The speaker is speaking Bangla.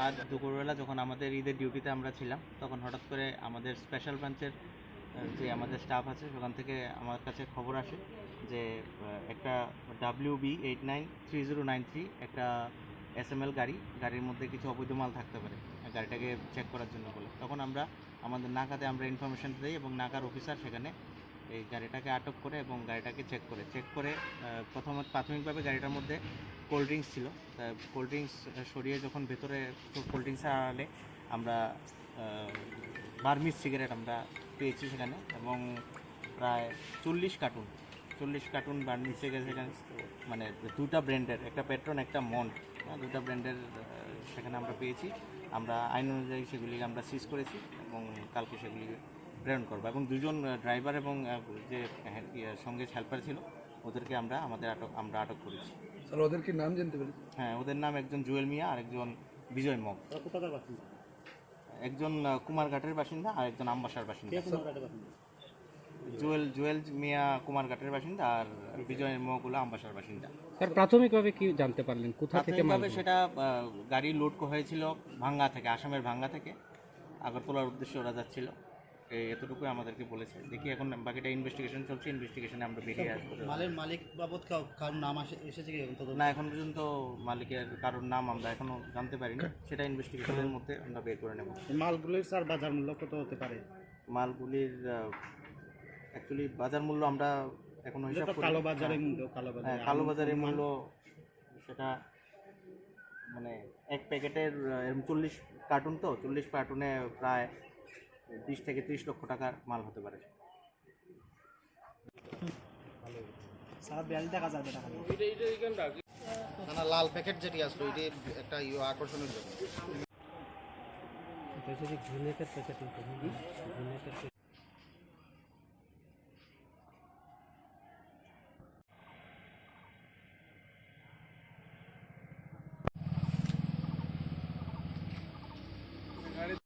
আজ দুপুরবেলা যখন আমাদের ঈদের ডিউটিতে আমরা ছিলাম, তখন হঠাৎ করে আমাদের স্পেশাল ব্রাঞ্চের যে আমাদের স্টাফ আছে সেখান থেকে আমার কাছে খবর আসে যে একটা WB893093 একটা SML গাড়ির মধ্যে কিছু অবৈধ মাল থাকতে পারে, গাড়িটাকে চেক করার জন্য বলে। তখন আমরা আমাদের নাকাতে আমরা ইনফরমেশন দিই এবং নাকার অফিসার সেখানে এই গাড়িটাকে আটক করে এবং গাড়িটাকে চেক করে প্রথমে প্রাথমিকভাবে গাড়িটার মধ্যে কোল্ড ড্রিঙ্কস ছিল। কোল্ড ড্রিঙ্কস সরিয়ে যখন ভেতরে কোল্ড ড্রিঙ্কসের আড়ালে আমরা বার্মিজ সিগারেট আমরা পেয়েছি সেখানে, এবং প্রায় 40 কার্টুন বার্মিজ সিগারেট সেখানে, মানে দুটা ব্র্যান্ডের, একটা পেট্রন একটা মন্ট, দুটা ব্র্যান্ডের সেখানে আমরা পেয়েছি। আমরা আইন অনুযায়ী সেগুলিকে আমরা সিজ করেছি এবং কালকে সেগুলিকে প্রেরণ করবো। এবং দুজন ড্রাইভার এবং যে সঙ্গে হেল্পার ছিল ওদেরকে আমরা আটক করেছি। স্যার ওদের কি নাম জানতে পারি? হ্যাঁ, ওদের নাম একজন জুয়েল মিয়া আর একজন বিজয় মগ। একজন কুমারঘাটের বাসিন্দা আর একজন আমবাসার বাসিন্দা। জুয়েল মিয়া কুমারঘাটের বাসিন্দা আর বিজয় মগ হলো আমবাসার বাসিন্দা। স্যার প্রাথমিকভাবে কি জানতে পারলেন কোথা থেকে মাল? সেটা গাড়ি লোড হয়েছিল ভাঙ্গা থেকে, আসামের ভাঙ্গা থেকে আগরতলার উদ্দেশ্যে ওরা যাচ্ছিল, এতটুকুই আমাদেরকে বলেছে। দেখি এখন বাকিটা ইনভেস্টিগেশন চলছে, ইনভেস্টিগেশনে আমরা বেরিয়ে আসবো। মালিক বাবদ কারোর নাম এসেছে কি? না, এখন পর্যন্ত মালিকের কারোর নাম আমরা এখনো জানতে পারিনি, সেটা ইনভেস্টিগেশনের মধ্যে আমরা বের করে নেব। মালগুলির স্যার বাজার মূল্য কত হতে পারে? মালগুলির অ্যাকচুয়ালি বাজার মূল্য আমরা এখনো হিসাব করি। কালো বাজারের মূল্য সেটা মানে এক প্যাকেটের 40 কার্টুন, তো 40 কার্টুনে প্রায় 20 থেকে 30 লক্ষ টাকার মাল হতে পারে। লাল প্যাকেট যেটি আসলো এটি একটা আকর্ষণের জন্য।